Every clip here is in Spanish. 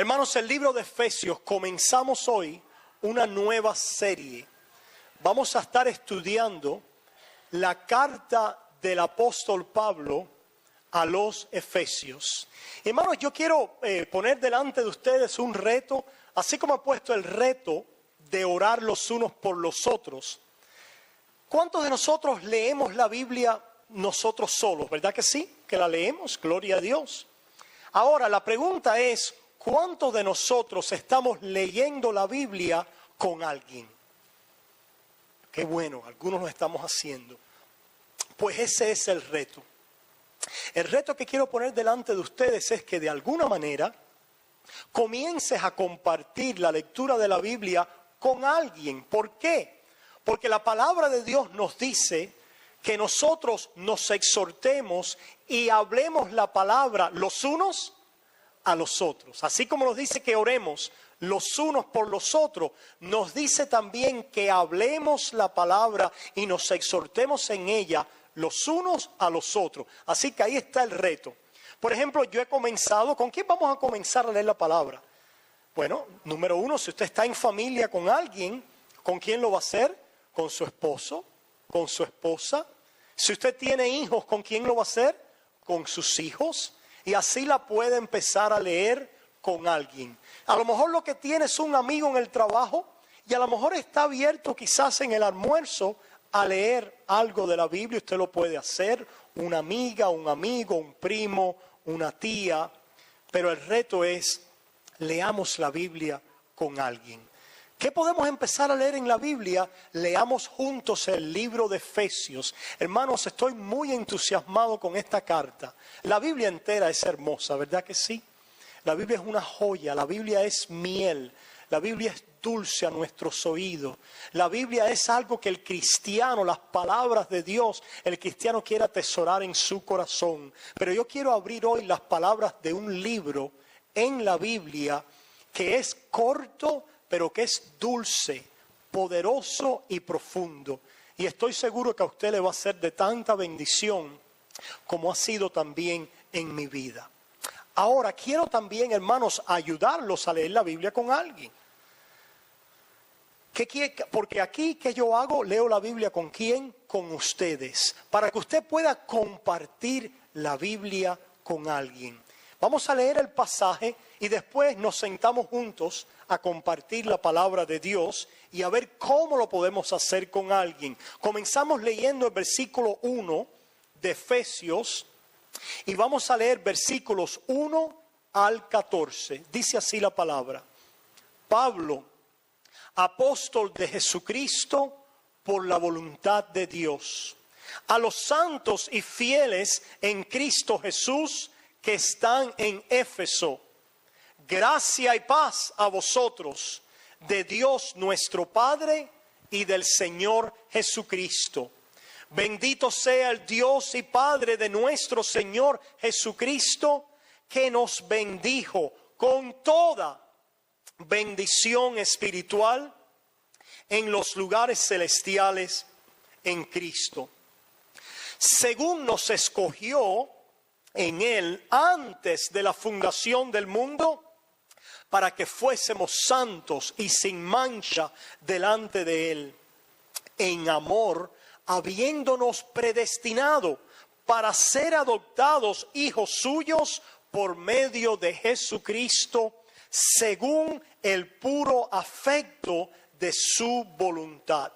Hermanos, el libro de Efesios, comenzamos hoy una nueva serie. Vamos a estar estudiando la carta del apóstol Pablo a los Efesios. Hermanos, yo quiero poner delante de ustedes un reto, así como he puesto el reto de orar los unos por los otros. ¿Cuántos de nosotros leemos la Biblia nosotros solos? ¿Verdad que sí? Que la leemos, gloria a Dios. Ahora, la pregunta es, ¿cuántos de nosotros estamos leyendo la Biblia con alguien? Qué bueno, algunos lo estamos haciendo. Pues ese es el reto. El reto que quiero poner delante de ustedes es que de alguna manera comiences a compartir la lectura de la Biblia con alguien. ¿Por qué? Porque la palabra de Dios nos dice que nosotros nos exhortemos y hablemos la palabra los unos a los otros. Así como nos dice que oremos los unos por los otros, nos dice también que hablemos la palabra y nos exhortemos en ella los unos a los otros. Así que ahí está el reto. Por ejemplo, yo he comenzado, ¿con quién vamos a comenzar a leer la palabra? Bueno, número uno, si usted está en familia con alguien, ¿con quién lo va a hacer? Con su esposo, con su esposa. Si usted tiene hijos, ¿con quién lo va a hacer? Con sus hijos. Y así la puede empezar a leer con alguien. A lo mejor lo que tiene es un amigo en el trabajo y a lo mejor está abierto quizás en el almuerzo a leer algo de la Biblia. Usted lo puede hacer, una amiga, un amigo, un primo, una tía. Pero el reto es, leamos la Biblia con alguien. ¿Qué podemos empezar a leer en la Biblia? Leamos juntos el libro de Efesios. Hermanos, estoy muy entusiasmado con esta carta. La Biblia entera es hermosa, ¿verdad que sí? La Biblia es una joya, la Biblia es miel, la Biblia es dulce a nuestros oídos. La Biblia es algo que el cristiano, las palabras de Dios, el cristiano quiere atesorar en su corazón. Pero yo quiero abrir hoy las palabras de un libro en la Biblia que es corto, pero que es dulce, poderoso y profundo. Y estoy seguro que a usted le va a ser de tanta bendición como ha sido también en mi vida. Ahora, quiero también, hermanos, ayudarlos a leer la Biblia con alguien. Porque aquí, ¿qué yo hago? Leo la Biblia ¿con quién? Con ustedes. Para que usted pueda compartir la Biblia con alguien. Vamos a leer el pasaje y después nos sentamos juntos a compartir la palabra de Dios y a ver cómo lo podemos hacer con alguien. Comenzamos leyendo el versículo 1 de Efesios y vamos a leer versículos 1 al 14. Dice así la palabra: Pablo, apóstol de Jesucristo por la voluntad de Dios, a los santos y fieles en Cristo Jesús que están en Éfeso, gracia y paz a vosotros, de Dios nuestro Padre y del Señor Jesucristo. Bendito sea el Dios y Padre de nuestro Señor Jesucristo, que nos bendijo con toda bendición espiritual en los lugares celestiales en Cristo, según nos escogió en Él antes de la fundación del mundo, para que fuésemos santos y sin mancha delante de Él, en amor, habiéndonos predestinado para ser adoptados hijos suyos por medio de Jesucristo, según el puro afecto de su voluntad,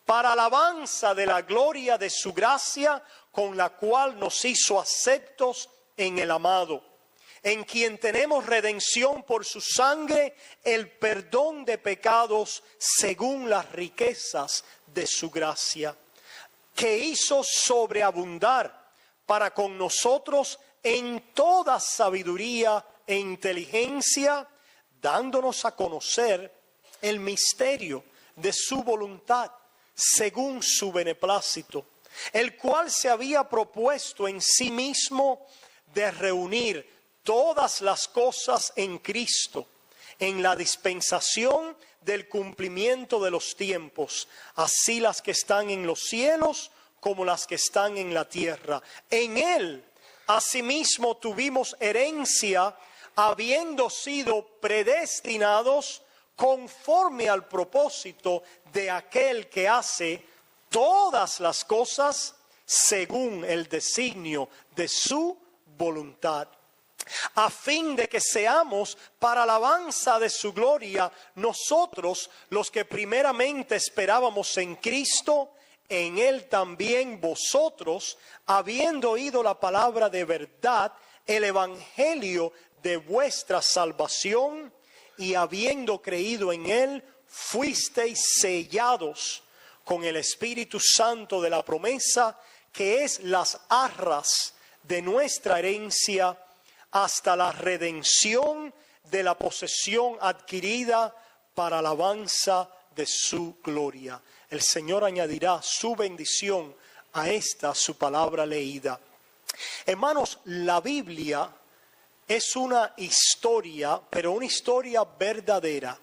para alabanza de la gloria de su gracia, con la cual nos hizo aceptos en el amado, en quien tenemos redención por su sangre, el perdón de pecados según las riquezas de su gracia, que hizo sobreabundar para con nosotros en toda sabiduría e inteligencia, dándonos a conocer el misterio de su voluntad, según su beneplácito, el cual se había propuesto en sí mismo de reunir todas las cosas en Cristo, en la dispensación del cumplimiento de los tiempos, así las que están en los cielos como las que están en la tierra. En Él, asimismo, tuvimos herencia, habiendo sido predestinados conforme al propósito de aquel que hace todas las cosas según el designio de su voluntad, a fin de que seamos para alabanza de su gloria nosotros los que primeramente esperábamos en Cristo, en él también vosotros, habiendo oído la palabra de verdad, el evangelio de vuestra salvación, y habiendo creído en él, fuisteis sellados con el Espíritu Santo de la promesa, que es las arras de nuestra herencia, hasta la redención de la posesión adquirida para alabanza de su gloria. El Señor añadirá su bendición a esta su palabra leída. Hermanos, la Biblia es una historia, pero una historia verdadera.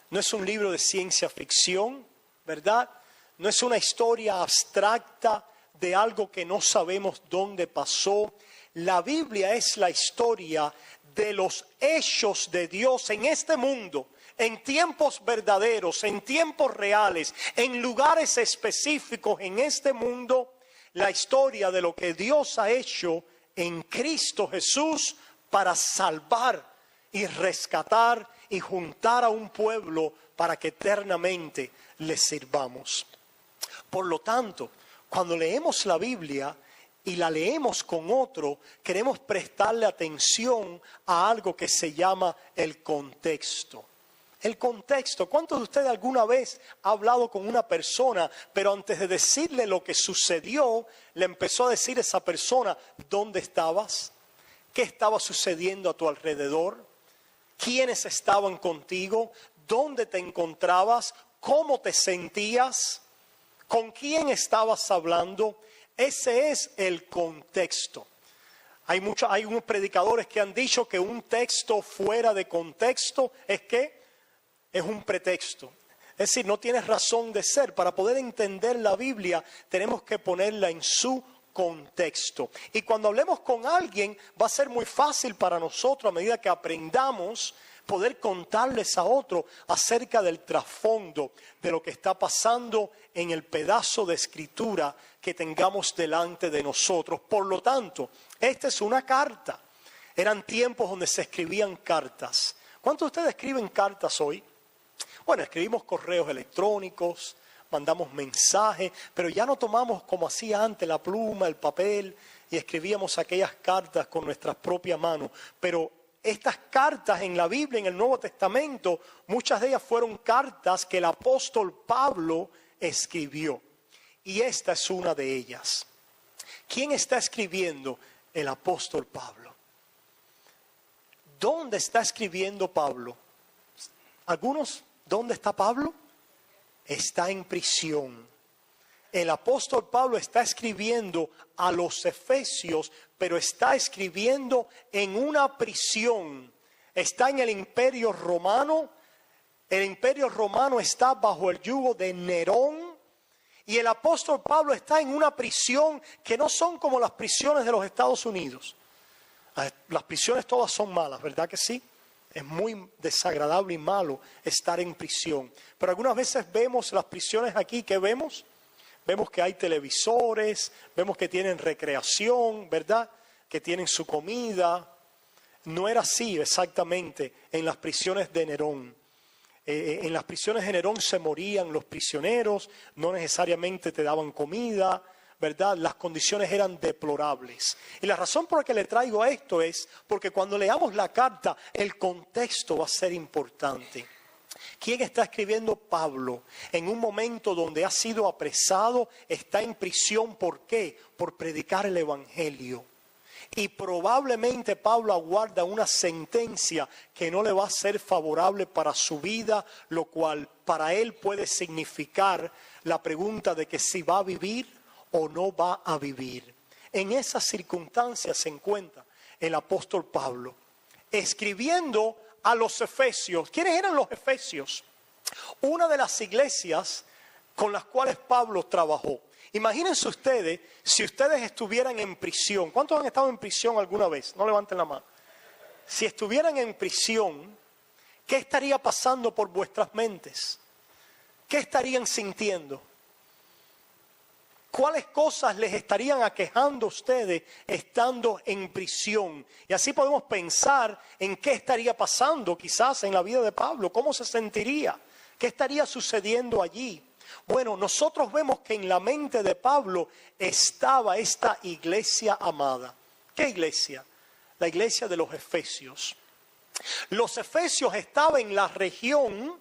No es un libro de ciencia ficción, ¿verdad? No es una historia abstracta de algo que no sabemos dónde pasó. La Biblia es la historia de los hechos de Dios en este mundo, en tiempos verdaderos, en tiempos reales, en lugares específicos en este mundo, la historia de lo que Dios ha hecho en Cristo Jesús para salvar y rescatar y juntar a un pueblo para que eternamente le sirvamos. Por lo tanto, cuando leemos la Biblia y la leemos con otro, queremos prestarle atención a algo que se llama el contexto. El contexto. ¿Cuántos de ustedes alguna vez ha hablado con una persona, pero antes de decirle lo que sucedió, le empezó a decir a esa persona, ¿dónde estabas? ¿Qué estaba sucediendo a tu alrededor? ¿Quiénes estaban contigo? ¿Dónde te encontrabas? ¿Cómo te sentías? ¿Con quién estabas hablando? Ese es el contexto. Hay unos predicadores que han dicho que un texto fuera de contexto es un pretexto. Es decir, no tiene razón de ser. Para poder entender la Biblia tenemos que ponerla en su contexto. Y cuando hablemos con alguien va a ser muy fácil para nosotros, a medida que aprendamos, poder contarles a otro acerca del trasfondo de lo que está pasando en el pedazo de escritura que tengamos delante de nosotros. Por lo tanto, esta es una carta. Eran tiempos donde se escribían cartas. ¿Cuántos de ustedes escriben cartas hoy? Bueno, escribimos correos electrónicos, mandamos mensajes, pero ya no tomamos como hacía antes la pluma, el papel y escribíamos aquellas cartas con nuestras propias manos. Pero estas cartas en la Biblia, en el Nuevo Testamento, muchas de ellas fueron cartas que el apóstol Pablo escribió. Y esta es una de ellas. ¿Quién está escribiendo? El apóstol Pablo. ¿Dónde está escribiendo Pablo? ¿Algunos? ¿Dónde está Pablo? Está en prisión. El apóstol Pablo está escribiendo a los efesios, pero está escribiendo en una prisión. Está en el Imperio Romano. El Imperio Romano está bajo el yugo de Nerón. Y el apóstol Pablo está en una prisión que no son como las prisiones de los Estados Unidos. Las prisiones todas son malas, ¿verdad que sí? Es muy desagradable y malo estar en prisión. Pero algunas veces vemos las prisiones aquí, ¿qué vemos? Vemos que hay televisores, vemos que tienen recreación, ¿verdad? Que tienen su comida. No era así exactamente en las prisiones de Nerón. En las prisiones de Nerón se morían los prisioneros, no necesariamente te daban comida, ¿verdad? Las condiciones eran deplorables. Y la razón por la que le traigo esto es porque cuando leamos la carta, el contexto va a ser importante. ¿Quién está escribiendo? Pablo, en un momento donde ha sido apresado, está en prisión. ¿Por qué? Por predicar el evangelio. Y probablemente Pablo aguarda una sentencia que no le va a ser favorable para su vida, lo cual para él puede significar la pregunta de que si va a vivir o no va a vivir. En esas circunstancias se encuentra el apóstol Pablo escribiendo a los efesios. ¿Quiénes eran los efesios? Una de las iglesias con las cuales Pablo trabajó. Imagínense ustedes si ustedes estuvieran en prisión. ¿Cuántos han estado en prisión alguna vez? No levanten la mano. si estuvieran en prisión, ¿qué estaría pasando por vuestras mentes? ¿Qué estarían sintiendo? ¿Cuáles cosas les estarían aquejando a ustedes estando en prisión? Y así podemos pensar en qué estaría pasando quizás en la vida de Pablo. ¿Cómo se sentiría? ¿Qué estaría sucediendo allí? Bueno, nosotros vemos que en la mente de Pablo estaba esta iglesia amada. ¿Qué iglesia? La iglesia de los Efesios. Los Efesios estaban en la región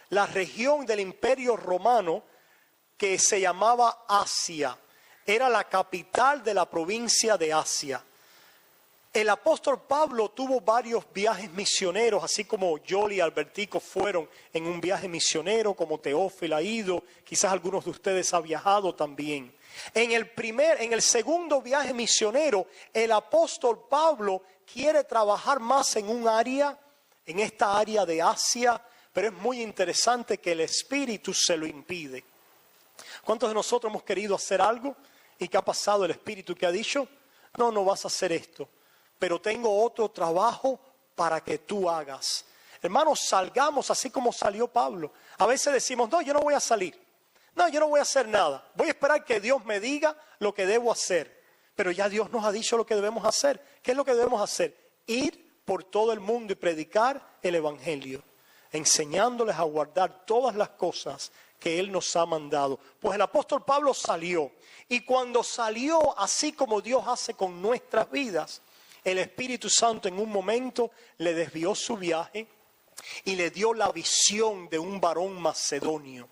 del Imperio Romano que se llamaba Asia. Era la capital de la provincia de Asia. El apóstol Pablo tuvo varios viajes misioneros, así como Yoli y Albertico fueron en un viaje misionero, como Teófilo ha ido, quizás algunos de ustedes han viajado también. En el segundo viaje misionero, el apóstol Pablo quiere trabajar más en esta área de Asia, pero es muy interesante que el Espíritu se lo impide. ¿Cuántos de nosotros hemos querido hacer algo y qué ha pasado? El Espíritu que ha dicho, no vas a hacer esto, pero tengo otro trabajo para que tú hagas. Hermanos, salgamos así como salió Pablo. A veces decimos, no, yo no voy a salir. No, yo no voy a hacer nada. Voy a esperar que Dios me diga lo que debo hacer. Pero ya Dios nos ha dicho lo que debemos hacer. ¿Qué es lo que debemos hacer? Ir por todo el mundo y predicar el Evangelio, enseñándoles a guardar todas las cosas que Él nos ha mandado. Pues el apóstol Pablo salió. Y cuando salió, así como Dios hace con nuestras vidas, el Espíritu Santo en un momento le desvió su viaje y le dio la visión de un varón macedonio.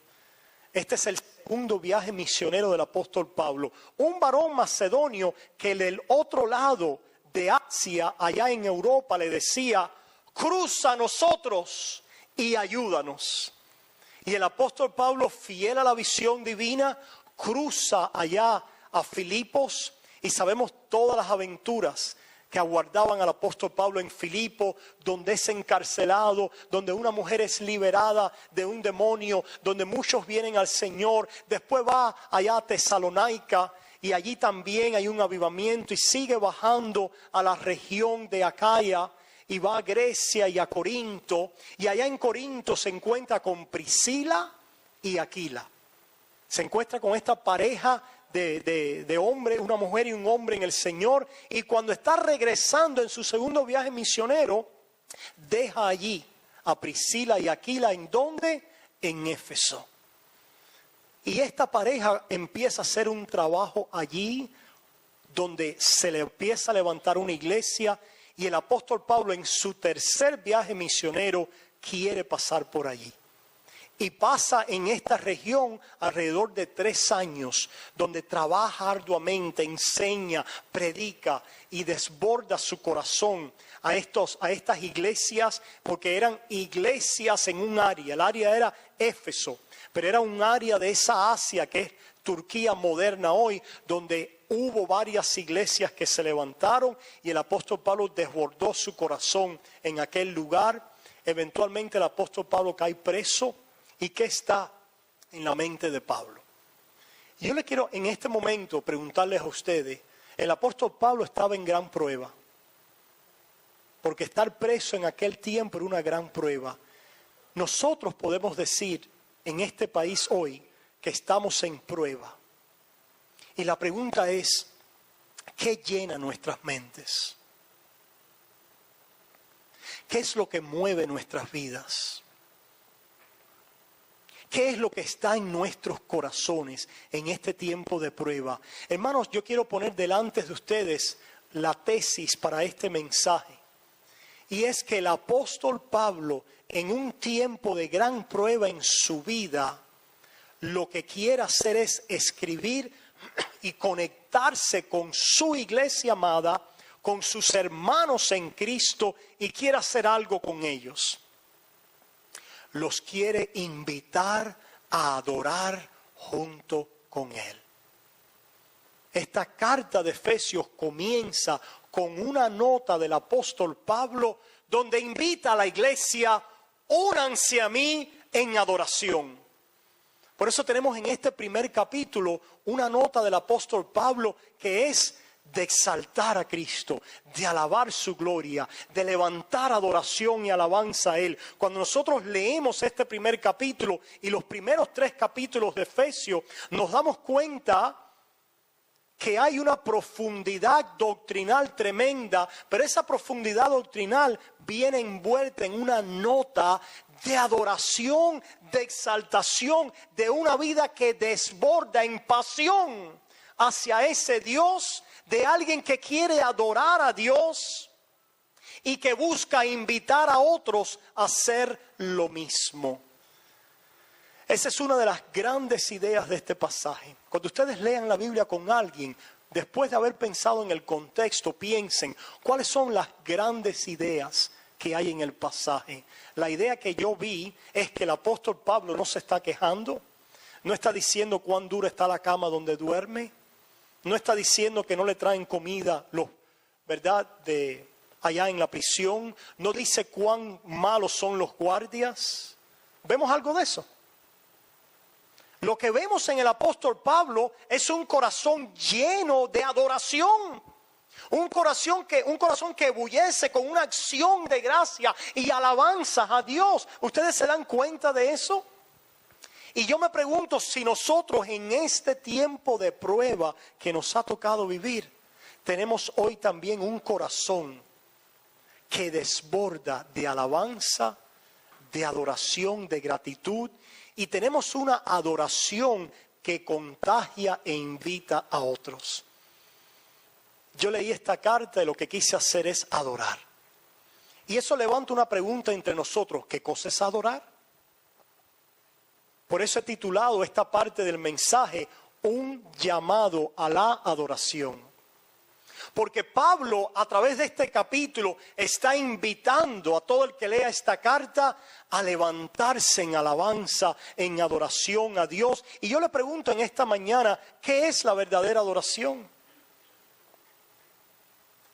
Este es el segundo viaje misionero del apóstol Pablo. Un varón macedonio que del otro lado de Asia, allá en Europa, le decía, cruza a nosotros y ayúdanos. Y el apóstol Pablo, fiel a la visión divina, cruza allá a Filipos y sabemos todas las aventuras que aguardaban al apóstol Pablo en Filipo, donde es encarcelado, donde una mujer es liberada de un demonio, donde muchos vienen al Señor. Después va allá a Tesalónica y allí también hay un avivamiento y sigue bajando a la región de Acaya y va a Grecia y a Corinto. Y allá en Corinto se encuentra con Priscila y Aquila. Se encuentra con esta pareja de hombre, una mujer y un hombre en el Señor, y cuando está regresando en su segundo viaje misionero, deja allí a Priscila y Aquila. ¿En dónde? En Éfeso. Y esta pareja empieza a hacer un trabajo allí, donde se le empieza a levantar una iglesia, y el apóstol Pablo en su tercer viaje misionero quiere pasar por allí. Y pasa en esta región alrededor de 3 años, donde trabaja arduamente, enseña, predica y desborda su corazón a estas iglesias, porque eran iglesias en un área. El área era Éfeso, pero era un área de esa Asia que es Turquía moderna hoy, donde hubo varias iglesias que se levantaron y el apóstol Pablo desbordó su corazón en aquel lugar. Eventualmente el apóstol Pablo cae preso. ¿Y qué está en la mente de Pablo? Y yo le quiero en este momento preguntarles a ustedes, el apóstol Pablo estaba en gran prueba, porque estar preso en aquel tiempo era una gran prueba. Nosotros podemos decir en este país hoy que estamos en prueba. Y la pregunta es, ¿qué llena nuestras mentes? ¿Qué es lo que mueve nuestras vidas? ¿Qué es lo que está en nuestros corazones en este tiempo de prueba? Hermanos, yo quiero poner delante de ustedes la tesis para este mensaje. Y es que el apóstol Pablo, en un tiempo de gran prueba en su vida, lo que quiere hacer es escribir y conectarse con su iglesia amada, con sus hermanos en Cristo, y quiere hacer algo con ellos. Los quiere invitar a adorar junto con Él. Esta carta de Efesios comienza con una nota del apóstol Pablo donde invita a la iglesia, únanse a mí en adoración. Por eso tenemos en este primer capítulo una nota del apóstol Pablo que es de exaltar a Cristo, de alabar su gloria, de levantar adoración y alabanza a Él. Cuando nosotros leemos este primer capítulo y los primeros 3 capítulos de Efesios, nos damos cuenta que hay una profundidad doctrinal tremenda, pero esa profundidad doctrinal viene envuelta en una nota de adoración, de exaltación, de una vida que desborda en pasión hacia ese Dios, de alguien que quiere adorar a Dios y que busca invitar a otros a hacer lo mismo. Esa es una de las grandes ideas de este pasaje. Cuando ustedes lean la Biblia con alguien, después de haber pensado en el contexto, piensen cuáles son las grandes ideas que hay en el pasaje. La idea que yo vi es que el apóstol Pablo no se está quejando, no está diciendo cuán dura está la cama donde duerme, no está diciendo que no le traen comida, ¿verdad?, de allá en la prisión, no dice cuán malos son los guardias. ¿Vemos algo de eso? Lo que vemos en el apóstol Pablo es un corazón lleno de adoración. Un corazón que ebullece con una acción de gracia y alabanza a Dios. ¿Ustedes se dan cuenta de eso? Y yo me pregunto si nosotros en este tiempo de prueba que nos ha tocado vivir, tenemos hoy también un corazón que desborda de alabanza, de adoración, de gratitud. Y tenemos una adoración que contagia e invita a otros. Yo leí esta carta y lo que quise hacer es adorar. Y eso levanta una pregunta entre nosotros: ¿qué cosa es adorar? Por eso he titulado esta parte del mensaje un llamado a la adoración. Porque Pablo, a través de este capítulo, está invitando a todo el que lea esta carta a levantarse en alabanza, en adoración a Dios. Y yo le pregunto en esta mañana, ¿qué es la verdadera adoración?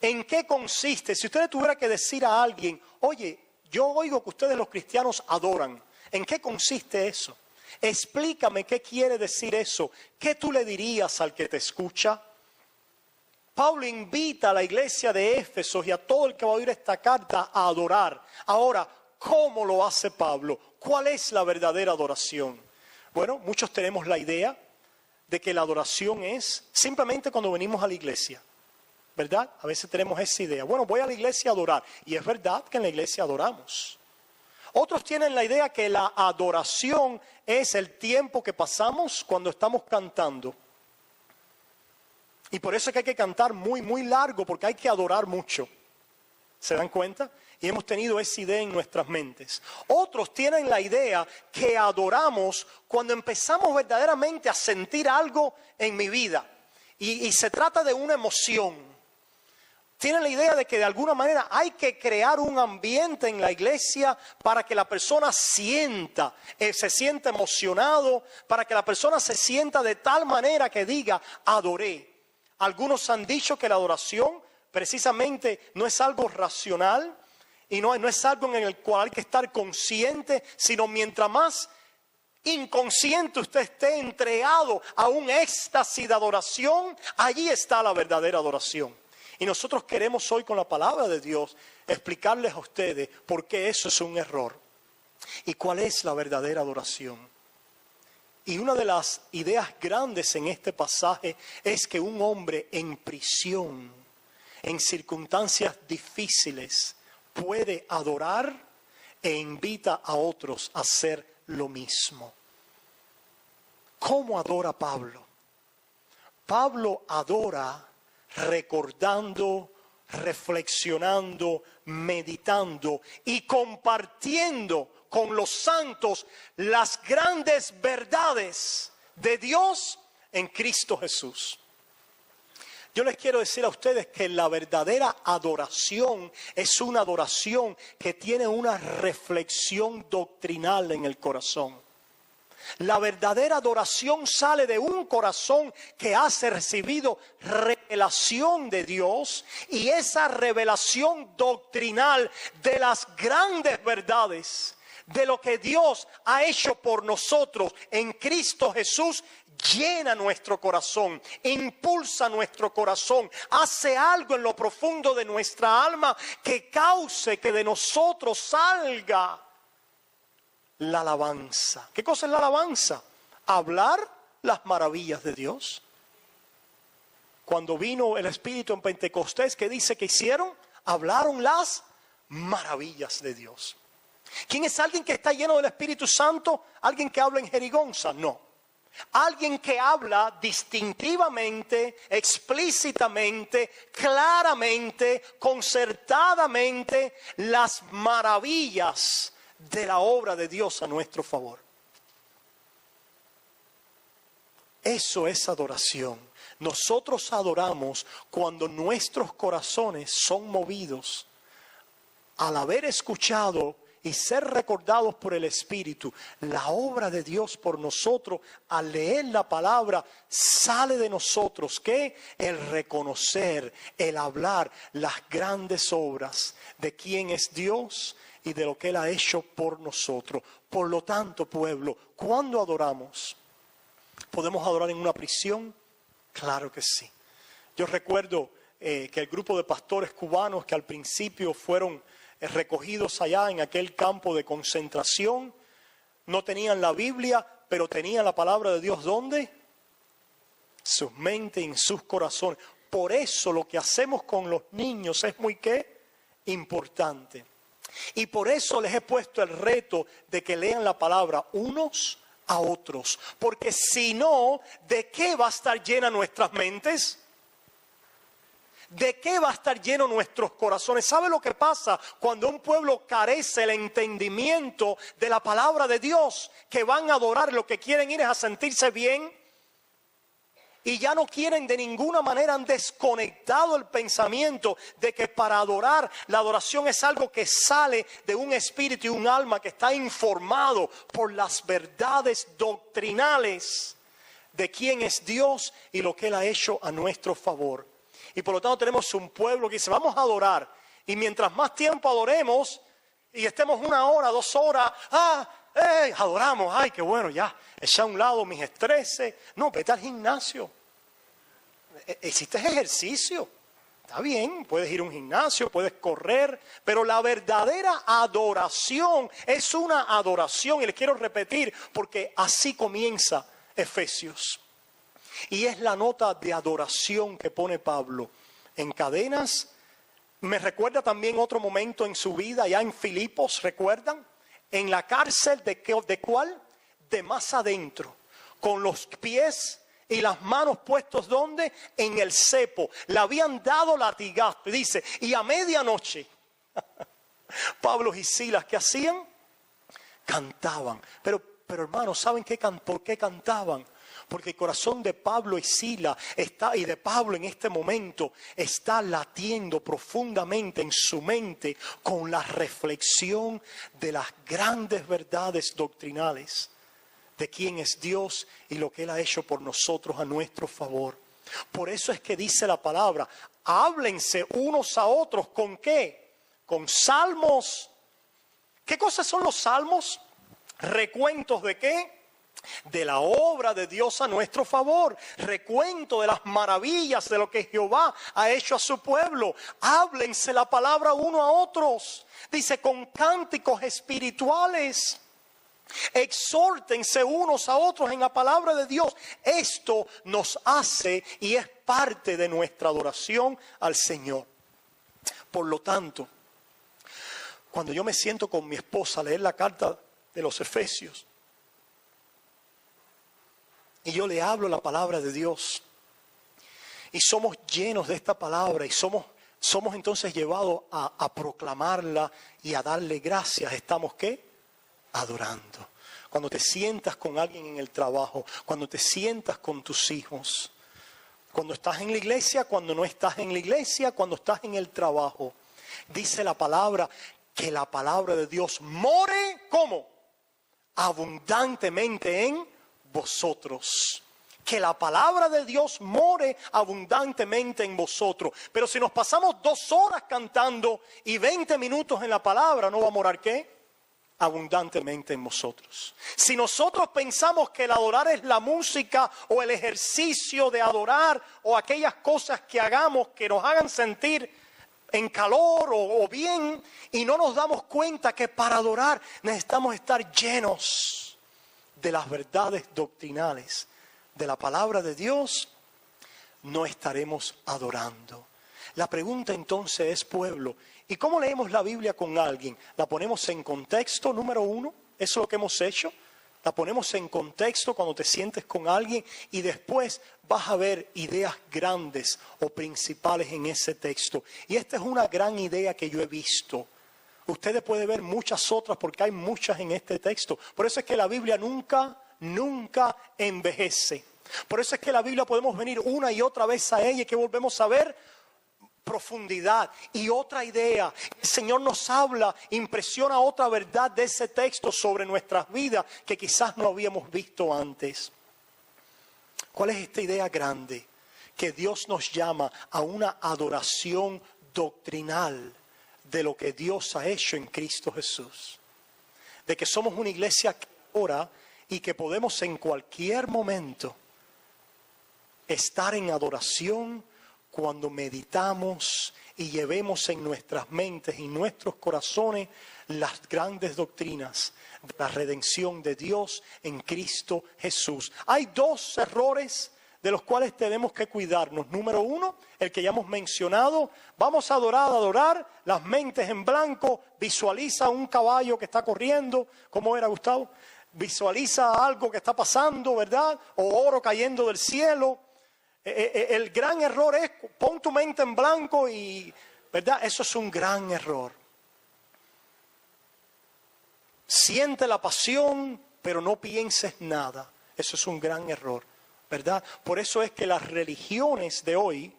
¿En qué consiste? Si usted le tuviera que decir a alguien, oye, yo oigo que ustedes los cristianos adoran, ¿en qué consiste eso? Explícame qué quiere decir eso. ¿Qué tú le dirías al que te escucha? Pablo invita a la iglesia de Éfeso y a todo el que va a oír esta carta a adorar. Ahora, ¿cómo lo hace Pablo? ¿Cuál es la verdadera adoración? Bueno, muchos tenemos la idea de que la adoración es simplemente cuando venimos a la iglesia, ¿verdad? A veces tenemos esa idea. Bueno, voy a la iglesia a adorar. Y es verdad que en la iglesia adoramos. Otros tienen la idea que la adoración es el tiempo que pasamos cuando estamos cantando. Y por eso es que hay que cantar muy, muy largo, porque hay que adorar mucho. ¿Se dan cuenta? Y hemos tenido esa idea en nuestras mentes. Otros tienen la idea que adoramos cuando empezamos verdaderamente a sentir algo en mi vida. Y se trata de una emoción. Tienen la idea de que de alguna manera hay que crear un ambiente en la iglesia para que la persona sienta, se sienta emocionado, para que la persona se sienta de tal manera que diga, adoré. Algunos han dicho que la adoración precisamente no es algo racional y no es algo en el cual hay que estar consciente, sino mientras más inconsciente usted esté entregado a un éxtasis de adoración, allí está la verdadera adoración. Y nosotros queremos hoy con la palabra de Dios explicarles a ustedes por qué eso es un error y cuál es la verdadera adoración. Y una de las ideas grandes en este pasaje es que un hombre en prisión, en circunstancias difíciles, puede adorar e invita a otros a hacer lo mismo. ¿Cómo adora Pablo? Pablo adora recordando, reflexionando, meditando y compartiendo con los santos las grandes verdades de Dios en Cristo Jesús. Yo les quiero decir a ustedes que la verdadera adoración es una adoración que tiene una reflexión doctrinal en el corazón. La verdadera adoración sale de un corazón que ha recibido revelación de Dios, y esa revelación doctrinal de las grandes verdades de lo que Dios ha hecho por nosotros en Cristo Jesús llena nuestro corazón, impulsa nuestro corazón, hace algo en lo profundo de nuestra alma que cause que de nosotros salga la alabanza. ¿Qué cosa es la alabanza? Hablar las maravillas de Dios. Cuando vino el Espíritu en Pentecostés, ¿qué dice que hicieron? Hablaron las maravillas de Dios. ¿Quién es alguien que está lleno del Espíritu Santo? ¿Alguien que habla en jerigonza? No. Alguien que habla distintivamente, explícitamente, claramente, concertadamente las maravillas de la obra de Dios a nuestro favor. Eso es adoración. Nosotros adoramos cuando nuestros corazones son movidos al haber escuchado y ser recordados por el Espíritu. La obra de Dios por nosotros, al leer la palabra, sale de nosotros. ¿Qué? El reconocer, el hablar las grandes obras de quién es Dios y de lo que Él ha hecho por nosotros. Por lo tanto, pueblo, ¿cuándo adoramos? ¿Podemos adorar en una prisión? Claro que sí. Yo recuerdo que el grupo de pastores cubanos que al principio fueron recogidos allá en aquel campo de concentración, no tenían la Biblia, pero tenían la palabra de Dios. ¿Dónde? Sus mentes y en sus corazones. Por eso lo que hacemos con los niños es muy ¿qué? Importante. Y por eso les he puesto el reto de que lean la palabra unos a otros. Porque si no, ¿de qué va a estar llena nuestras mentes? ¿De qué va a estar lleno nuestros corazones? ¿Sabe lo que pasa cuando un pueblo carece el entendimiento de la palabra de Dios? Que van a adorar, lo que quieren ir es a sentirse bien. Y ya no quieren de ninguna manera, han desconectado el pensamiento de que para adorar, la adoración es algo que sale de un espíritu y un alma que está informado por las verdades doctrinales de quién es Dios y lo que Él ha hecho a nuestro favor. Y por lo tanto tenemos un pueblo que dice, vamos a adorar. Y mientras más tiempo adoremos y estemos 1 hora, 2 horas, adoramos, ay, qué bueno, ya, eché a un lado mis estreses. No, vete al gimnasio. Existe ejercicio. Está bien, puedes ir a un gimnasio, puedes correr, pero la verdadera adoración es una adoración. Y les quiero repetir, porque así comienza Efesios. Y es la nota de adoración que pone Pablo en cadenas. Me recuerda también otro momento en su vida, ya en Filipos, ¿recuerdan? En la cárcel, ¿de cuál? De más adentro, con los pies y las manos puestos, ¿dónde? En el cepo. Le habían dado latigazo, dice, y a medianoche, Pablo y Silas, ¿qué hacían? Cantaban. Pero hermanos, ¿saben por qué cantaban? Porque el corazón de Pablo y Silas y de Pablo en este momento está latiendo profundamente en su mente con la reflexión de las grandes verdades doctrinales de quién es Dios y lo que Él ha hecho por nosotros a nuestro favor. Por eso es que dice la palabra, háblense unos a otros, ¿con qué? Con salmos. ¿Qué cosas son los salmos? ¿Recuentos de qué? De la obra de Dios a nuestro favor, recuento de las maravillas de lo que Jehová ha hecho a su pueblo. Háblense la palabra uno a otros, dice, con cánticos espirituales. Exhórtense unos a otros en la palabra de Dios. Esto nos hace y es parte de nuestra adoración al Señor. Por lo tanto, cuando yo me siento con mi esposa a leer la carta de los Efesios, y yo le hablo la palabra de Dios, y somos llenos de esta palabra, y somos entonces llevados a proclamarla y a darle gracias. ¿Estamos qué? Adorando. Cuando te sientas con alguien en el trabajo, cuando te sientas con tus hijos, cuando estás en la iglesia, cuando no estás en la iglesia, cuando estás en el trabajo, dice la palabra que la palabra de Dios more, ¿cómo? Abundantemente en vosotros. Que la palabra de Dios more abundantemente en vosotros. Pero si nos pasamos 2 horas cantando y 20 minutos en la palabra, ¿no va a morar qué? abundantemente en vosotros. Si nosotros pensamos que el adorar es la música o el ejercicio de adorar o aquellas cosas que hagamos que nos hagan sentir en calor o bien, y no nos damos cuenta que para adorar necesitamos estar llenos de las verdades doctrinales de la palabra de Dios, no estaremos adorando. La pregunta entonces es, pueblo, ¿y cómo leemos la Biblia con alguien? ¿La ponemos en contexto, número uno? Eso es lo que hemos hecho. La ponemos en contexto cuando te sientes con alguien y después vas a ver ideas grandes o principales en ese texto. Y esta es una gran idea que yo he visto. Ustedes pueden ver muchas otras porque hay muchas en este texto. Por eso es que la Biblia nunca envejece. Por eso es que la Biblia podemos venir una y otra vez a ella y que volvemos a ver profundidad y otra idea. El Señor nos habla, impresiona otra verdad de ese texto sobre nuestras vidas que quizás no habíamos visto antes. ¿Cuál es esta idea grande? Que Dios nos llama a una adoración doctrinal de lo que Dios ha hecho en Cristo Jesús. De que somos una iglesia que ora y que podemos en cualquier momento estar en adoración cuando meditamos y llevemos en nuestras mentes y nuestros corazones las grandes doctrinas de la redención de Dios en Cristo Jesús. Hay dos errores de los cuales tenemos que cuidarnos. Número uno, el que ya hemos mencionado, vamos a adorar, las mentes en blanco, visualiza un caballo que está corriendo. ¿Cómo era, Gustavo? Visualiza algo que está pasando, ¿verdad? O oro cayendo del cielo. El gran error es pon tu mente en blanco y, ¿verdad? Eso es un gran error. Siente la pasión, pero no pienses nada. Eso es un gran error, ¿verdad? Por eso es que las religiones de hoy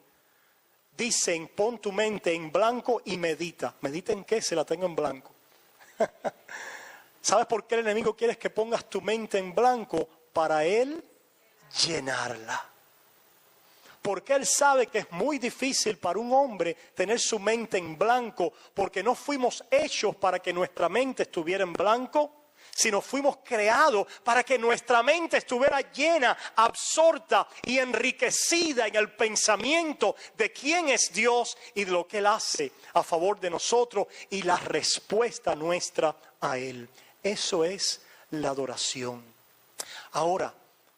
dicen pon tu mente en blanco y medita. ¿Medita en qué? Se la tengo en blanco. ¿Sabes por qué el enemigo quiere que pongas tu mente en blanco? Para él llenarla. Porque él sabe que es muy difícil para un hombre tener su mente en blanco, porque no fuimos hechos para que nuestra mente estuviera en blanco, sino fuimos creados para que nuestra mente estuviera llena, absorta y enriquecida en el pensamiento de quién es Dios y de lo que Él hace a favor de nosotros y la respuesta nuestra a Él. Eso es la adoración. Ahora,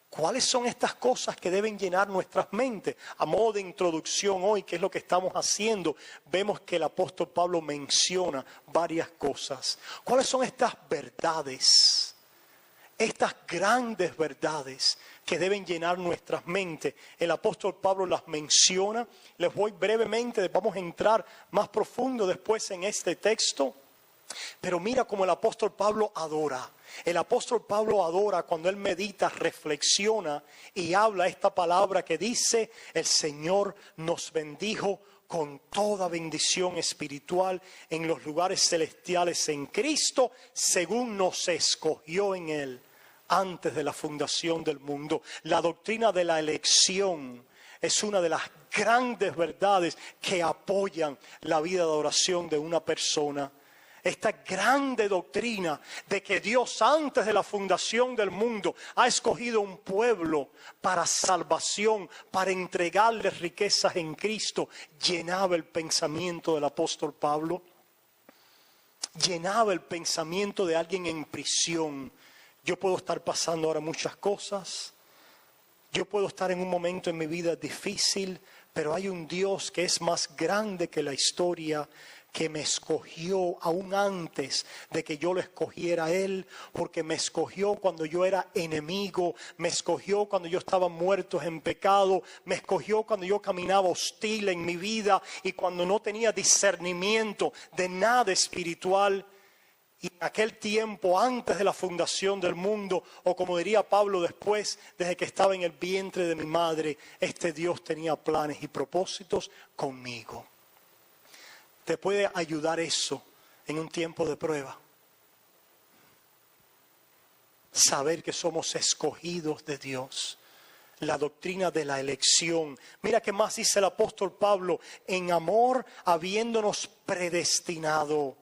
¿cuáles son estas cosas que deben llenar nuestras mentes? A modo de introducción hoy, ¿qué es lo que estamos haciendo? Vemos que el apóstol Pablo menciona varias cosas. ¿Cuáles son estas verdades? Estas grandes verdades que deben llenar nuestras mentes. El apóstol Pablo las menciona. Les voy brevemente, vamos a entrar más profundo después en este texto. Pero mira cómo el apóstol Pablo adora. El apóstol Pablo adora cuando él medita, reflexiona y habla esta palabra que dice: el Señor nos bendijo con toda bendición espiritual en los lugares celestiales en Cristo, según nos escogió en Él antes de la fundación del mundo. La doctrina de la elección es una de las grandes verdades que apoyan la vida de adoración de una persona. Esta grande doctrina de que Dios antes de la fundación del mundo ha escogido un pueblo para salvación, para entregarles riquezas en Cristo, llenaba el pensamiento del apóstol Pablo, llenaba el pensamiento de alguien en prisión. Yo puedo estar pasando ahora muchas cosas, yo puedo estar en un momento en mi vida difícil, pero hay un Dios que es más grande que la historia, que me escogió aún antes de que yo lo escogiera a Él, porque me escogió cuando yo era enemigo, me escogió cuando yo estaba muerto en pecado, me escogió cuando yo caminaba hostil en mi vida y cuando no tenía discernimiento de nada espiritual. Y en aquel tiempo, antes de la fundación del mundo, o como diría Pablo después, desde que estaba en el vientre de mi madre, este Dios tenía planes y propósitos conmigo. ¿Te puede ayudar eso en un tiempo de prueba? Saber que somos escogidos de Dios. La doctrina de la elección. Mira qué más dice el apóstol Pablo: en amor habiéndonos predestinado.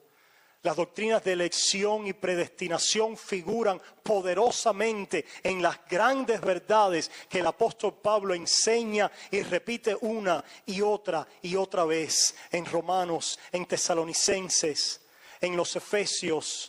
Las doctrinas de elección y predestinación figuran poderosamente en las grandes verdades que el apóstol Pablo enseña y repite una y otra vez en Romanos, en Tesalonicenses, en los Efesios.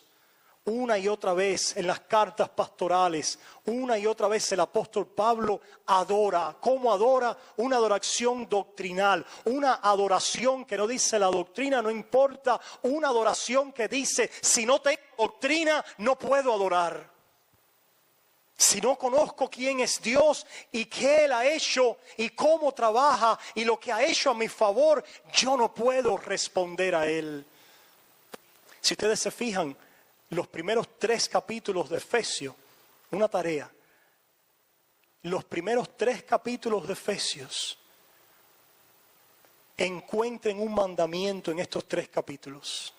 Una y otra vez en las cartas pastorales, una y otra vez el apóstol Pablo adora. ¿Cómo adora? Una adoración doctrinal, una adoración que no dice la doctrina no importa, una adoración que dice si no tengo doctrina no puedo adorar. Si no conozco quién es Dios y qué Él ha hecho y cómo trabaja y lo que ha hecho a mi favor, yo no puedo responder a Él. Si ustedes se fijan, los primeros 3 capítulos de Efesios, una tarea. Los primeros 3 capítulos de Efesios encuentren un mandamiento en estos 3 capítulos.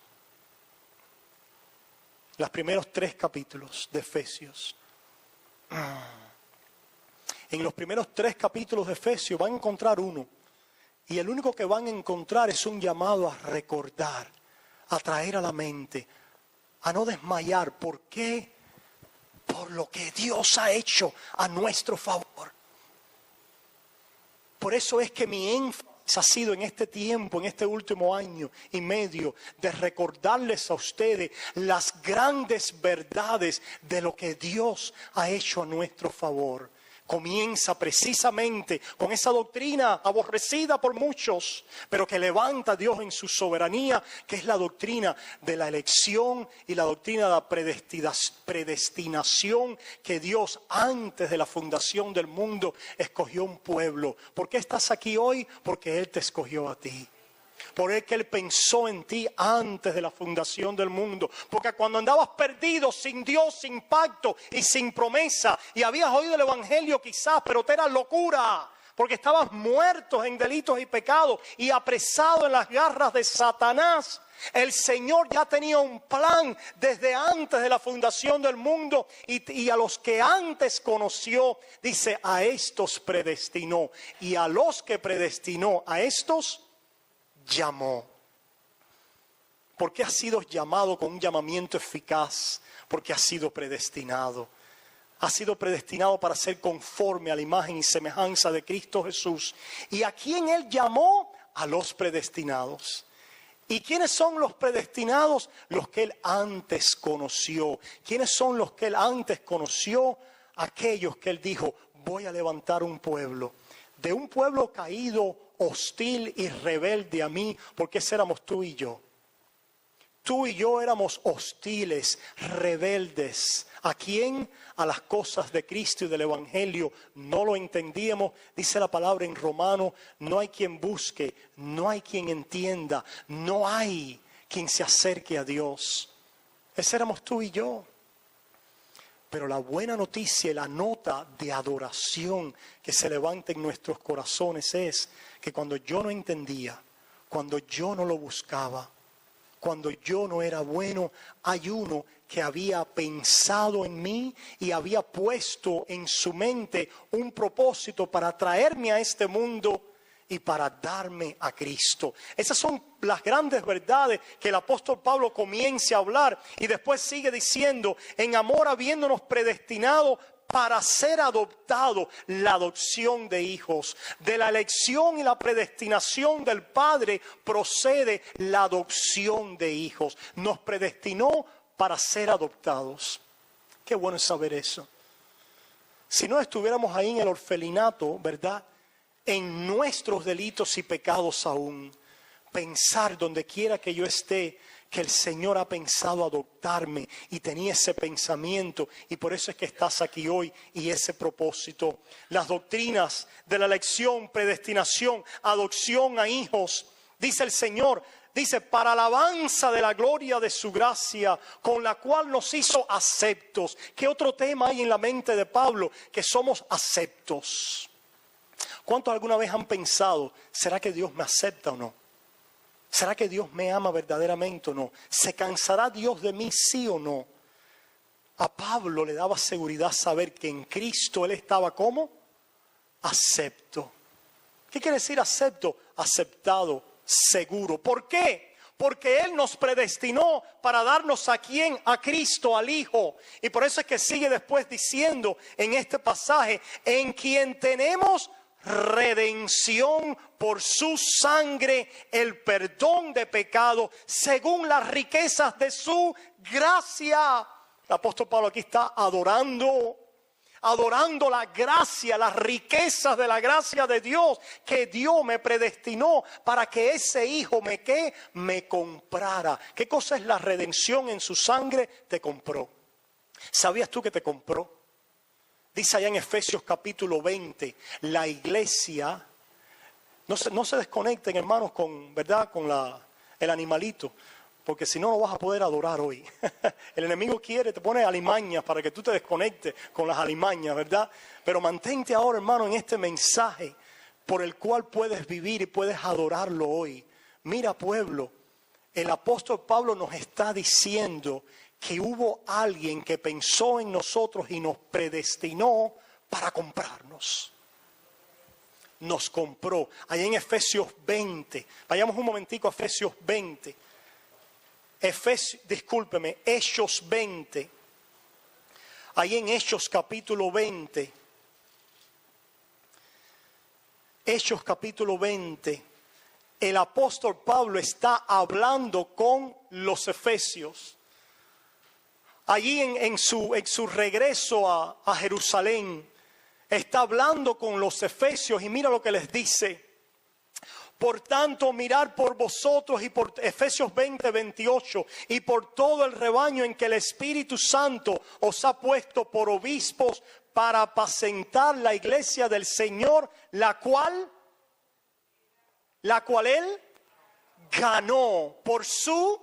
Los primeros 3 capítulos de Efesios. En los primeros 3 capítulos de Efesios van a encontrar uno. Y el único que van a encontrar es un llamado a recordar, a traer a la mente, a no desmayar. ¿Por qué? Por lo que Dios ha hecho a nuestro favor. Por eso es que mi énfasis ha sido en este tiempo, en este último año y medio, de recordarles a ustedes las grandes verdades de lo que Dios ha hecho a nuestro favor. Comienza precisamente con esa doctrina aborrecida por muchos, pero que levanta Dios en su soberanía, que es la doctrina de la elección y la doctrina de la predestinación, que Dios antes de la fundación del mundo escogió un pueblo. ¿Por qué estás aquí hoy? Porque Él te escogió a ti. Por el que Él pensó en ti antes de la fundación del mundo. Porque cuando andabas perdido, sin Dios, sin pacto y sin promesa, y habías oído el evangelio quizás, pero te era locura, porque estabas muertos en delitos y pecados y apresado en las garras de Satanás, el Señor ya tenía un plan desde antes de la fundación del mundo, y a los que antes conoció, dice, a estos predestinó, y a los que predestinó, a estos llamó. ¿Por qué has sido llamado con un llamamiento eficaz? Porque has sido predestinado. Has sido predestinado para ser conforme a la imagen y semejanza de Cristo Jesús. ¿Y a quién Él llamó? A los predestinados. ¿Y quiénes son los predestinados? Los que Él antes conoció. ¿Quiénes son los que Él antes conoció? Aquellos que Él dijo, voy a levantar un pueblo. De un pueblo caído, hostil y rebelde a mí, porque ese éramos tú y yo. Tú y yo éramos hostiles, rebeldes. ¿A quién? A las cosas de Cristo y del Evangelio. No lo entendíamos. Dice la palabra en Romanos, no hay quien busque, no hay quien entienda, no hay quien se acerque a Dios. Ese éramos tú y yo. Pero la buena noticia y la nota de adoración que se levanta en nuestros corazones es que cuando yo no entendía, cuando yo no lo buscaba, cuando yo no era bueno, hay uno que había pensado en mí y había puesto en su mente un propósito para traerme a este mundo y para darme a Cristo. Esas son las grandes verdades que el apóstol Pablo comienza a hablar y después sigue diciendo, en amor habiéndonos predestinado para ser adoptado, la adopción de hijos. De la elección y la predestinación del Padre procede la adopción de hijos. Nos predestinó para ser adoptados. Qué bueno es saber eso. Si no estuviéramos ahí en el orfelinato, ¿verdad?, en nuestros delitos y pecados aún, pensar donde quiera que yo esté, que el Señor ha pensado adoptarme y tenía ese pensamiento y por eso es que estás aquí hoy y ese propósito. Las doctrinas de la elección, predestinación, adopción a hijos, dice el Señor, dice, para alabanza de la gloria de su gracia, con la cual nos hizo aceptos. ¿Qué otro tema hay en la mente de Pablo? Que somos aceptos. ¿Cuántos alguna vez han pensado, ¿será que Dios me acepta o no? ¿Será que Dios me ama verdaderamente o no? ¿Se cansará Dios de mí, sí o no? A Pablo le daba seguridad saber que en Cristo él estaba ¿cómo? Acepto. ¿Qué quiere decir acepto? Aceptado, seguro. ¿Por qué? porque Él nos predestinó para darnos a quién, a Cristo, al Hijo. Y por eso es que sigue después diciendo en este pasaje, en quien tenemos redención por su sangre, el perdón de pecado, según las riquezas de su gracia. El apóstol Pablo aquí está adorando la gracia, las riquezas de la gracia de Dios, que Dios me predestinó para que ese hijo me comprara. ¿Qué cosa es la redención? En su sangre te compró. ¿Sabías tú que te compró? Dice allá en Efesios capítulo 20, la iglesia, no se desconecten, hermanos, ¿verdad? Con el animalito, porque si no, no vas a poder adorar hoy. El enemigo te pone alimañas para que tú te desconectes con las alimañas, ¿verdad? Pero mantente ahora, hermano, en este mensaje por el cual puedes vivir y puedes adorarlo hoy. Mira, pueblo, el apóstol Pablo nos está diciendo que hubo alguien que pensó en nosotros y nos predestinó para comprarnos. Nos compró. Allá en Efesios 20. Vayamos un momentico a Efesios 20. Hechos 20. Ahí en Hechos capítulo 20. Hechos capítulo 20. El apóstol Pablo está hablando con los efesios. Allí en su regreso a Jerusalén, está hablando con los efesios y mira lo que les dice. Por tanto, mirad por vosotros y por Efesios 20, 28 y por todo el rebaño en que el Espíritu Santo os ha puesto por obispos para apacentar la iglesia del Señor, la cual Él ganó por su...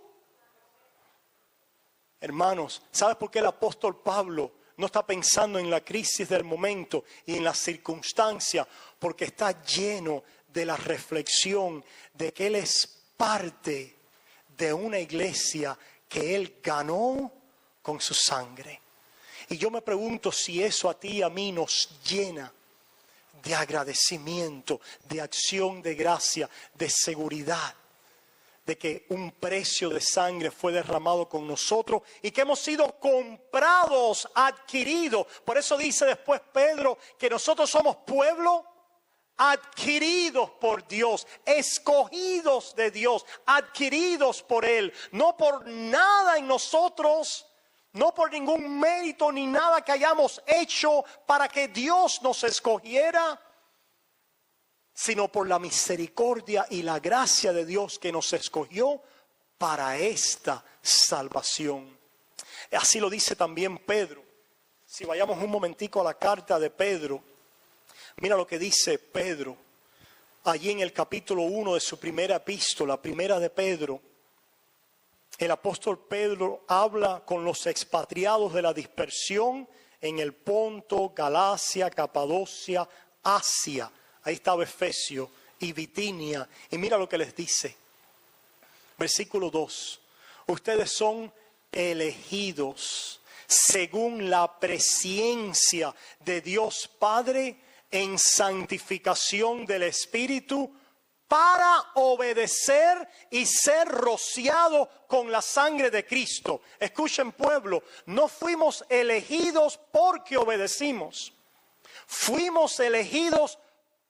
Hermanos, ¿sabes por qué el apóstol Pablo no está pensando en la crisis del momento y en las circunstancias? Porque está lleno de la reflexión de que Él es parte de una iglesia que Él ganó con su sangre. Y yo me pregunto si eso a ti y a mí nos llena de agradecimiento, de acción de gracia, de seguridad, de que un precio de sangre fue derramado con nosotros y que hemos sido comprados, adquiridos. Por eso dice después Pedro que nosotros somos pueblo adquiridos por Dios, escogidos de Dios, adquiridos por Él, no por nada en nosotros, no por ningún mérito ni nada que hayamos hecho para que Dios nos escogiera, sino por la misericordia y la gracia de Dios que nos escogió para esta salvación. Así lo dice también Pedro. Si vayamos un momentico a la carta de Pedro, mira lo que dice Pedro, allí en el capítulo 1 de su primera epístola, primera de Pedro. El apóstol Pedro habla con los expatriados de la dispersión en el Ponto, Galacia, Capadocia, Asia. Ahí estaba Efesio y Bitinia. Y mira lo que les dice. Versículo 2. Ustedes son elegidos según la presciencia de Dios Padre en santificación del Espíritu para obedecer y ser rociados con la sangre de Cristo. Escuchen, pueblo, no fuimos elegidos porque obedecimos. Fuimos elegidos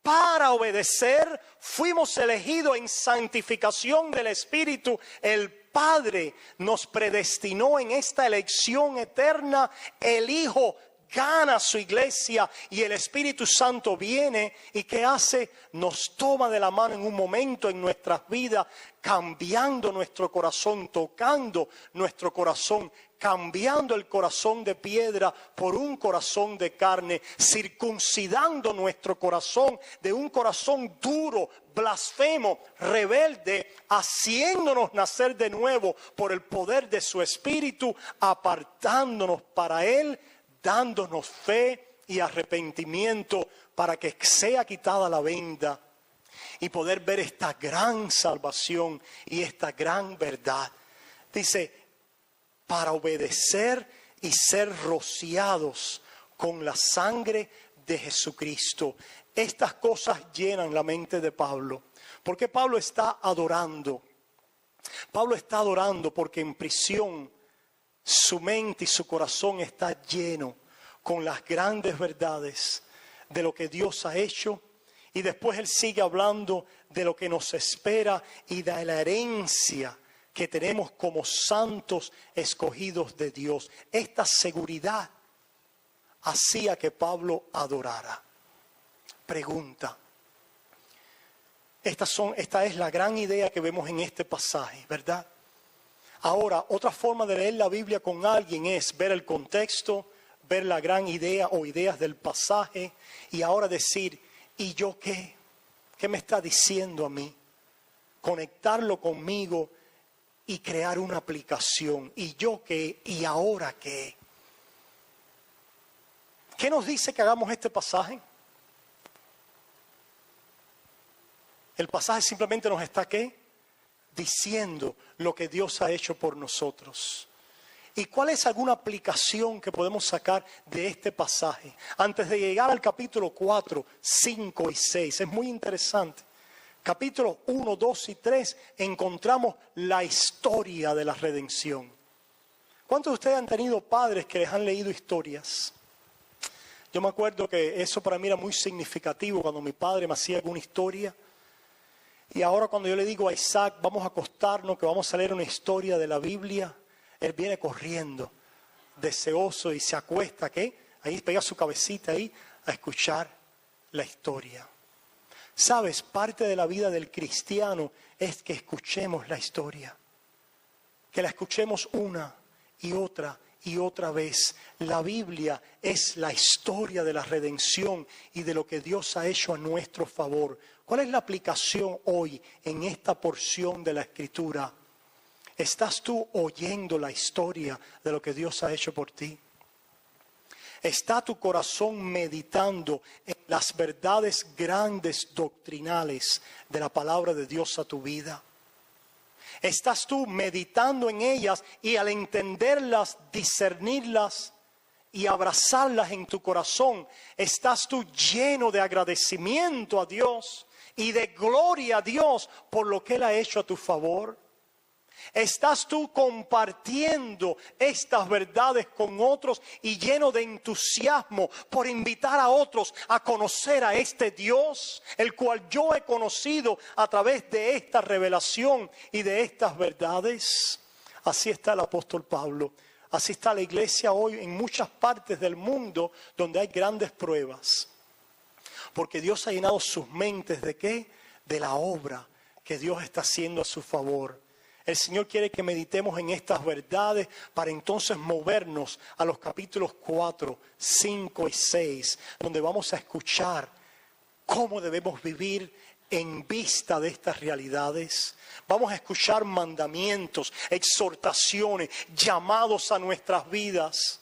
para obedecer, fuimos elegidos en santificación del Espíritu. El Padre nos predestinó en esta elección eterna. El Hijo gana su iglesia y el Espíritu Santo viene y ¿qué hace? Nos toma de la mano en un momento en nuestras vidas, cambiando nuestro corazón, tocando nuestro corazón, cambiando el corazón de piedra por un corazón de carne, circuncidando nuestro corazón de un corazón duro, blasfemo, rebelde, haciéndonos nacer de nuevo por el poder de su Espíritu, apartándonos para Él, dándonos fe y arrepentimiento para que sea quitada la venda y poder ver esta gran salvación y esta gran verdad. Dice, para obedecer y ser rociados con la sangre de Jesucristo. Estas cosas llenan la mente de Pablo. ¿Por qué Pablo está adorando? Pablo está adorando porque en prisión su mente y su corazón está lleno con las grandes verdades de lo que Dios ha hecho. Y después él sigue hablando de lo que nos espera y de la herencia que tenemos como santos escogidos de Dios. Esta seguridad hacía que Pablo adorara. Pregunta. Esta es la gran idea que vemos en este pasaje, ¿verdad? Ahora, otra forma de leer la Biblia con alguien es ver el contexto, ver la gran idea o ideas del pasaje y ahora decir, ¿y yo qué? ¿Qué me está diciendo a mí? Conectarlo conmigo y crear una aplicación. ¿Y yo qué? ¿Y ahora qué? ¿Qué nos dice que hagamos este pasaje? El pasaje simplemente nos está, ¿qué? Diciendo lo que Dios ha hecho por nosotros. ¿Y cuál es alguna aplicación que podemos sacar de este pasaje? Antes de llegar al capítulo 4, 5 y 6, es muy interesante. Capítulos 1, 2 y 3 encontramos la historia de la redención. ¿Cuántos de ustedes han tenido padres que les han leído historias? Yo me acuerdo que eso para mí era muy significativo cuando mi padre me hacía alguna historia. Y ahora cuando yo le digo a Isaac, vamos a acostarnos, que vamos a leer una historia de la Biblia, él viene corriendo, deseoso, y se acuesta, ¿qué? Ahí pega su cabecita ahí a escuchar la historia. ¿Sabes? Parte de la vida del cristiano es que escuchemos la historia. Que la escuchemos una y otra vez. La Biblia es la historia de la redención y de lo que Dios ha hecho a nuestro favor. ¿Cuál es la aplicación hoy en esta porción de la Escritura? ¿Estás tú oyendo la historia de lo que Dios ha hecho por ti? ¿Está tu corazón meditando en las verdades grandes doctrinales de la palabra de Dios a tu vida? ¿Estás tú meditando en ellas y al entenderlas, discernirlas y abrazarlas en tu corazón, estás tú lleno de agradecimiento a Dios y de gloria a Dios por lo que Él ha hecho a tu favor? ¿Estás tú compartiendo estas verdades con otros y lleno de entusiasmo por invitar a otros a conocer a este Dios, el cual yo he conocido a través de esta revelación y de estas verdades? Así está el apóstol Pablo. Así está la iglesia hoy en muchas partes del mundo donde hay grandes pruebas. Porque Dios ha llenado sus mentes ¿de qué? De la obra que Dios está haciendo a su favor. El Señor quiere que meditemos en estas verdades para entonces movernos a los capítulos 4, 5 y 6, donde vamos a escuchar cómo debemos vivir en vista de estas realidades. Vamos a escuchar mandamientos, exhortaciones, llamados a nuestras vidas.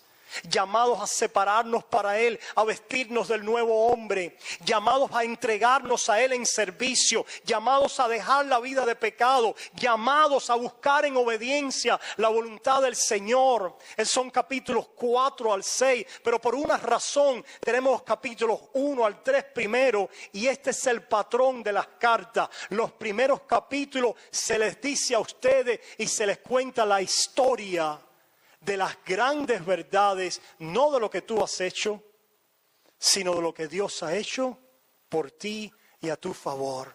Llamados a separarnos para Él, a vestirnos del nuevo hombre, llamados a entregarnos a Él en servicio, llamados a dejar la vida de pecado, llamados a buscar en obediencia la voluntad del Señor. Son capítulos 4 al 6, pero por una razón tenemos capítulos 1 al 3 primero, y este es el patrón de las cartas. Los primeros capítulos se les dice a ustedes y se les cuenta la historia de las grandes verdades, no de lo que tú has hecho, sino de lo que Dios ha hecho por ti y a tu favor.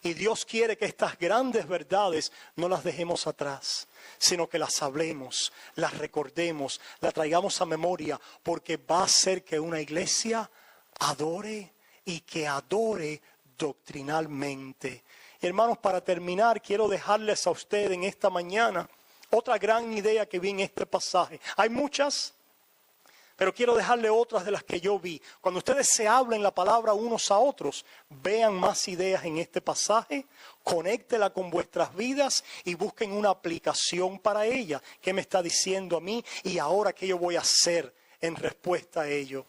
Y Dios quiere que estas grandes verdades no las dejemos atrás, sino que las hablemos, las recordemos, las traigamos a memoria, porque va a hacer que una iglesia adore y que adore doctrinalmente. Y hermanos, para terminar, quiero dejarles a ustedes en esta mañana otra gran idea que vi en este pasaje. Hay muchas, pero quiero dejarle otras de las que yo vi. Cuando ustedes se hablen la palabra unos a otros, vean más ideas en este pasaje, conéctela con vuestras vidas y busquen una aplicación para ella. ¿Qué me está diciendo a mí? Y ahora, ¿qué yo voy a hacer en respuesta a ello?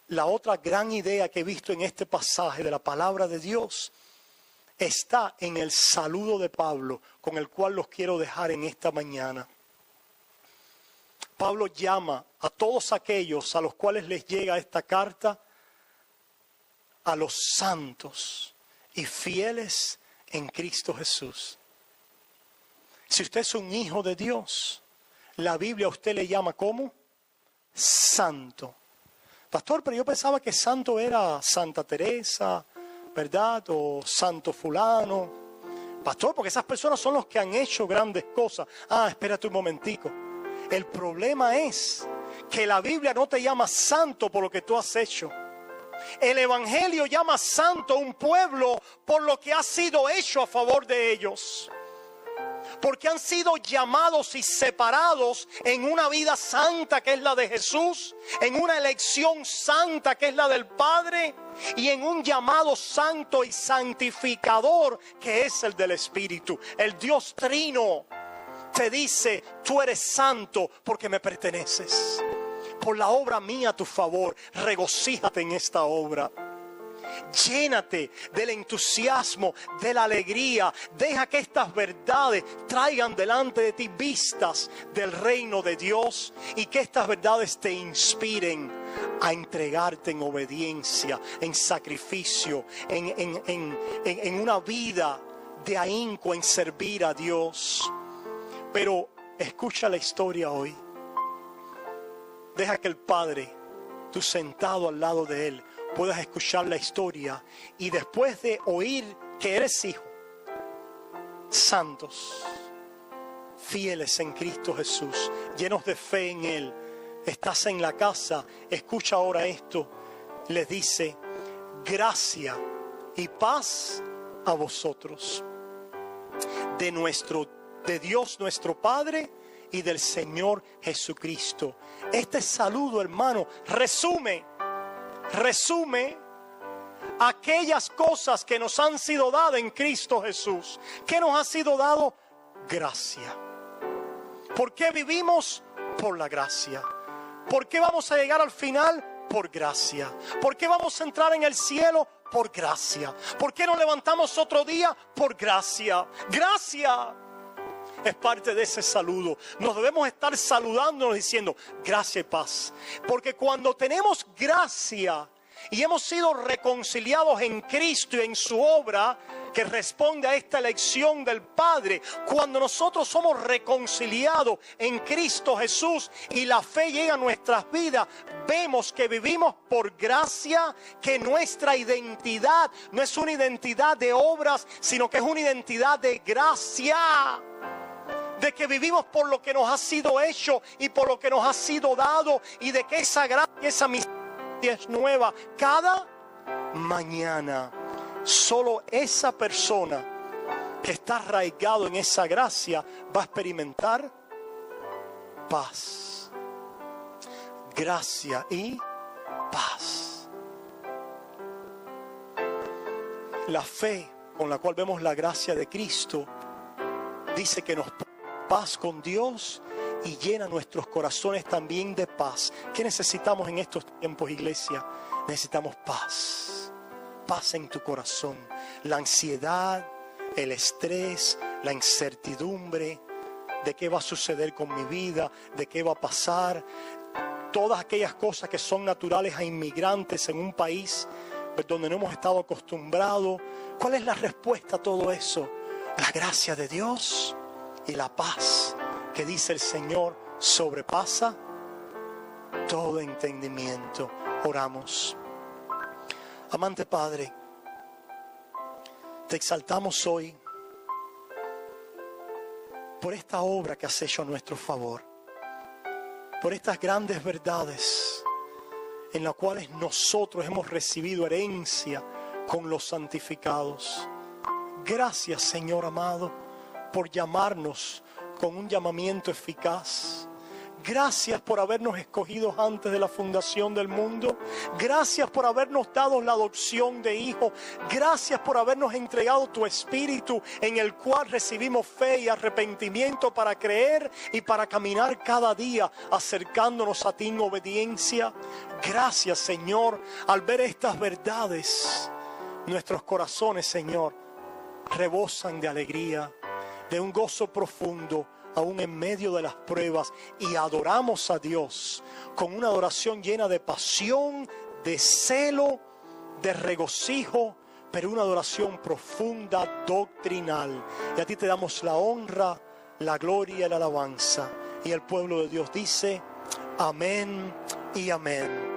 La otra gran idea que he visto en este pasaje de la palabra de Dios está en el saludo de Pablo, con el cual los quiero dejar en esta mañana. Pablo llama a todos aquellos a los cuales les llega esta carta, a los santos y fieles en Cristo Jesús. Si usted es un hijo de Dios, la Biblia a usted le llama ¿cómo? Santo. Pastor, pero yo pensaba que santo era Santa Teresa, ¿verdad? O Santo fulano. Pastor, porque esas personas son los que han hecho grandes cosas. Espérate un momentico. El problema es que la Biblia no te llama santo por lo que tú has hecho. El Evangelio llama santo a un pueblo por lo que ha sido hecho a favor de ellos. Porque han sido llamados y separados en una vida santa que es la de Jesús, en una elección santa que es la del Padre y en un llamado santo y santificador que es el del Espíritu. El Dios Trino te dice: tú eres santo porque me perteneces. Por la obra mía a tu favor, regocíjate en esta obra. Llénate del entusiasmo, de la alegría. Deja que estas verdades traigan delante de ti vistas del reino de Dios y que estas verdades te inspiren a entregarte en obediencia, en sacrificio, en una vida de ahínco en servir a Dios. Pero escucha la historia hoy. Deja que el Padre, tú sentado al lado de Él, puedas escuchar la historia y después de oír que eres hijo, santos, fieles en Cristo Jesús, llenos de fe en Él, estás en la casa, escucha ahora esto, les dice: gracia y paz a vosotros, de Dios nuestro Padre y del Señor Jesucristo. Este saludo, hermano, resume aquellas cosas que nos han sido dadas en Cristo Jesús. ¿Qué nos ha sido dado? Gracia. ¿Por qué vivimos? Por la gracia. ¿Por qué vamos a llegar al final? Por gracia. ¿Por qué vamos a entrar en el cielo? Por gracia. ¿Por qué nos levantamos otro día? Por gracia. Gracia es parte de ese saludo. Nos debemos estar saludándonos diciendo gracia y paz. Porque cuando tenemos gracia y hemos sido reconciliados en Cristo y en su obra que responde a esta elección del Padre, cuando nosotros somos reconciliados en Cristo Jesús y la fe llega a nuestras vidas, vemos que vivimos por gracia, que nuestra identidad no es una identidad de obras, sino que es una identidad de gracia. De que vivimos por lo que nos ha sido hecho y por lo que nos ha sido dado, y de que esa gracia y esa misericordia es nueva cada mañana. Solo esa persona que está arraigado en esa gracia va a experimentar paz, gracia y paz. La fe con la cual vemos la gracia de Cristo dice que nos paz con Dios y llena nuestros corazones también de paz. ¿Qué necesitamos en estos tiempos, iglesia? Necesitamos paz. Paz en tu corazón. La ansiedad, el estrés, la incertidumbre de qué va a suceder con mi vida, de qué va a pasar. Todas aquellas cosas que son naturales a inmigrantes en un país donde no hemos estado acostumbrados. ¿Cuál es la respuesta a todo eso? La gracia de Dios. Y la paz que dice el Señor sobrepasa todo entendimiento. Oramos. Amante Padre, te exaltamos hoy por esta obra que has hecho a nuestro favor, por estas grandes verdades en las cuales nosotros hemos recibido herencia con los santificados. Gracias, Señor amado, por llamarnos con un llamamiento eficaz. Gracias por habernos escogido antes de la fundación del mundo. Gracias por habernos dado la adopción de hijos. Gracias por habernos entregado tu Espíritu, en el cual recibimos fe y arrepentimiento para creer y para caminar cada día acercándonos a ti en obediencia. Gracias, Señor, al ver estas verdades, nuestros corazones, Señor, rebosan de alegría, de un gozo profundo, aún en medio de las pruebas, y adoramos a Dios con una adoración llena de pasión, de celo, de regocijo, pero una adoración profunda, doctrinal. Y a ti te damos la honra, la gloria y la alabanza. Y el pueblo de Dios dice, amén y amén.